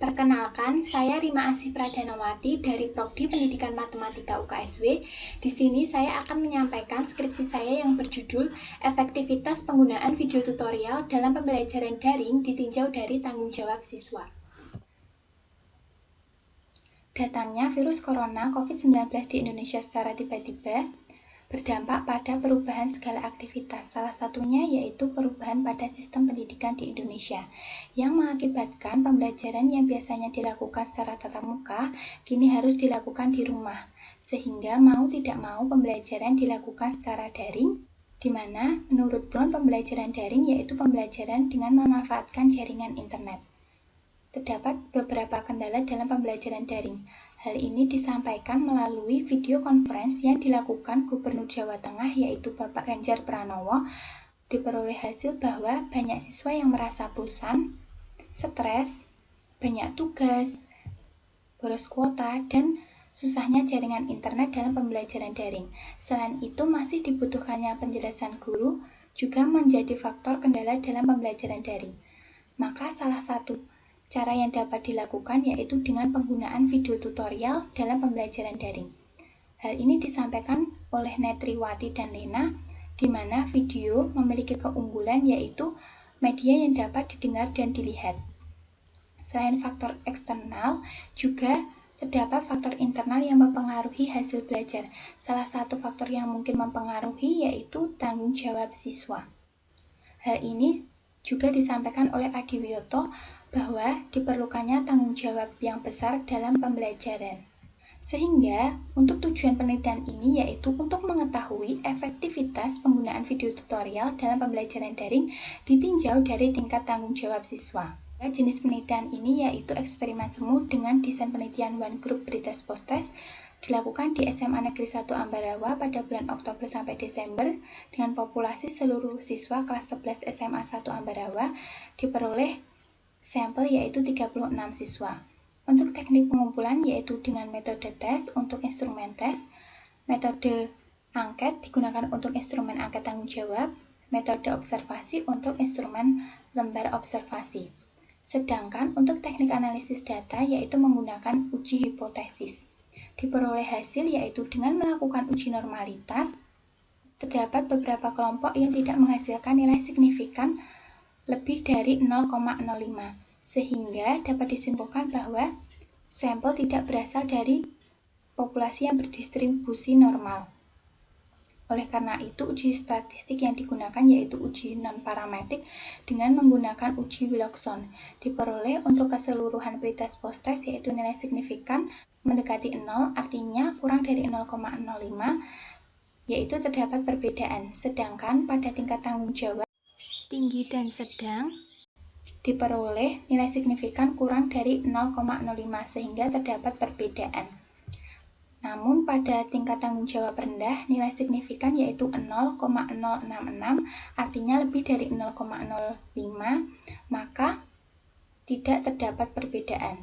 Perkenalkan, saya Rima Asih Pradanawati dari Prodi Pendidikan Matematika UKSW. Di sini saya akan menyampaikan skripsi saya yang berjudul Efektivitas Penggunaan Video Tutorial dalam Pembelajaran Daring ditinjau dari tanggung jawab siswa. Datangnya virus corona COVID-19 di Indonesia secara tiba-tiba berdampak pada perubahan segala aktivitas, salah satunya yaitu perubahan pada sistem pendidikan di Indonesia, yang mengakibatkan pembelajaran yang biasanya dilakukan secara tatap muka, kini harus dilakukan di rumah, sehingga mau tidak mau pembelajaran dilakukan secara daring, di mana menurut Brown pembelajaran daring yaitu pembelajaran dengan memanfaatkan jaringan internet. Terdapat beberapa kendala dalam pembelajaran daring. Hal ini disampaikan melalui video conference yang dilakukan Gubernur Jawa Tengah yaitu Bapak Ganjar Pranowo. Diperoleh hasil bahwa banyak siswa yang merasa bosan, stres, banyak tugas, boros kuota, dan susahnya jaringan internet dalam pembelajaran daring. Selain itu, masih dibutuhkannya penjelasan guru juga menjadi faktor kendala dalam pembelajaran daring. Maka salah satu cara yang dapat dilakukan yaitu dengan penggunaan video tutorial dalam pembelajaran daring. Hal ini disampaikan oleh Netriwati dan Lena, di mana video memiliki keunggulan yaitu media yang dapat didengar dan dilihat. Selain faktor eksternal, juga terdapat faktor internal yang mempengaruhi hasil belajar. Salah satu faktor yang mungkin mempengaruhi yaitu tanggung jawab siswa. Hal ini juga disampaikan oleh Adiwioto bahwa diperlukannya tanggung jawab yang besar dalam pembelajaran. Sehingga, untuk tujuan penelitian ini yaitu untuk mengetahui efektivitas penggunaan video tutorial dalam pembelajaran daring ditinjau dari tingkat tanggung jawab siswa. Jenis penelitian ini yaitu eksperimen semu dengan desain penelitian One Group Pretest Post-Test dilakukan di SMA Negeri 1 Ambarawa pada bulan Oktober sampai Desember dengan populasi seluruh siswa kelas 11 SMA 1 Ambarawa. Diperoleh sampel yaitu 36 siswa. Untuk teknik pengumpulan yaitu dengan metode tes untuk instrumen tes, metode angket digunakan untuk instrumen angket tanggung jawab, metode observasi untuk instrumen lembar observasi. Sedangkan untuk teknik analisis data yaitu menggunakan uji hipotesis. Diperoleh hasil yaitu dengan melakukan uji normalitas, terdapat beberapa kelompok yang tidak menghasilkan nilai signifikan lebih dari 0,05, sehingga dapat disimpulkan bahwa sampel tidak berasal dari populasi yang berdistribusi normal. Oleh karena itu, uji statistik yang digunakan yaitu uji non-parametrik dengan menggunakan uji Wilcoxon. Diperoleh untuk keseluruhan pretest post-test yaitu nilai signifikan mendekati 0, artinya kurang dari 0,05, yaitu terdapat perbedaan. Sedangkan pada tingkat tanggung jawab tinggi dan sedang diperoleh nilai signifikan kurang dari 0,05 sehingga terdapat perbedaan. Namun pada tingkat tanggung jawab rendah nilai signifikan yaitu 0,066 artinya lebih dari 0,05 maka tidak terdapat perbedaan.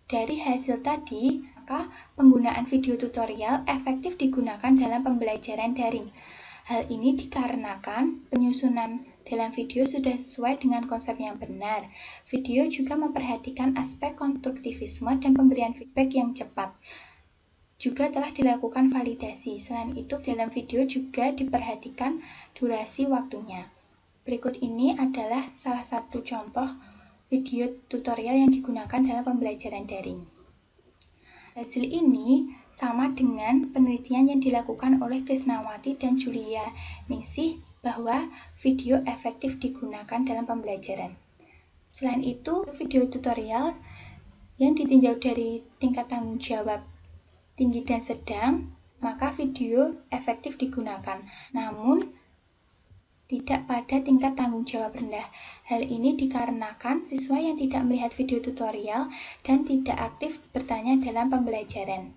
Dari hasil tadi, maka penggunaan video tutorial efektif digunakan dalam pembelajaran daring. Hal ini dikarenakan penyusunan dalam video sudah sesuai dengan konsep yang benar. Video juga memperhatikan aspek konstruktivisme dan pemberian feedback yang cepat. Juga telah dilakukan validasi. Selain itu, dalam video juga diperhatikan durasi waktunya. Berikut ini adalah salah satu contoh video tutorial yang digunakan dalam pembelajaran daring. Hasil ini sama dengan penelitian yang dilakukan oleh Krisnawati dan Julia Ningsih bahwa video efektif digunakan dalam pembelajaran. Selain itu, video tutorial yang ditinjau dari tingkat tanggung jawab tinggi dan sedang, maka video efektif digunakan. Namun, tidak pada tingkat tanggung jawab rendah. Hal ini dikarenakan siswa yang tidak melihat video tutorial dan tidak aktif bertanya dalam pembelajaran.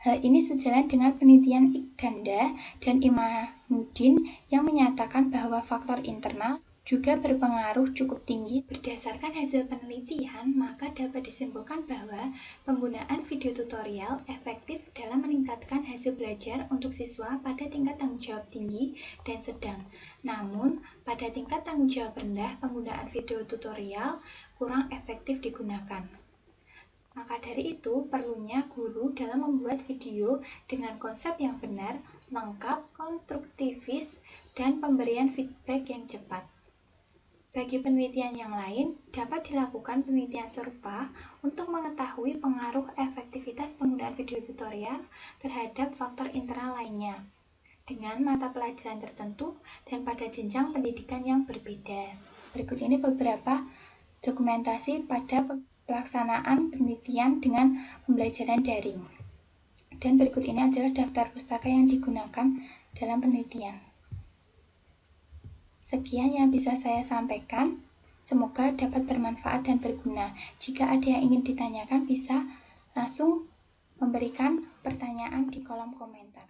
Hal ini sejalan dengan penelitian Ganda dan Imanuddin yang menyatakan bahwa faktor internal juga berpengaruh cukup tinggi. Berdasarkan hasil penelitian, maka dapat disimpulkan bahwa penggunaan video tutorial efektif dalam meningkatkan hasil belajar untuk siswa pada tingkat tanggung jawab tinggi dan sedang. Namun, pada tingkat tanggung jawab rendah, penggunaan video tutorial kurang efektif digunakan. Maka dari itu, perlunya guru dalam membuat video dengan konsep yang benar, lengkap, konstruktivis, dan pemberian feedback yang cepat. Bagi penelitian yang lain, dapat dilakukan penelitian serupa untuk mengetahui pengaruh efektivitas penggunaan video tutorial terhadap faktor internal lainnya, dengan mata pelajaran tertentu dan pada jenjang pendidikan yang berbeda. Berikut ini beberapa dokumentasi pada pelaksanaan penelitian dengan pembelajaran daring. Dan berikut ini adalah daftar pustaka yang digunakan dalam penelitian. Sekian yang bisa saya sampaikan, semoga dapat bermanfaat dan berguna. Jika ada yang ingin ditanyakan, bisa langsung memberikan pertanyaan di kolom komentar.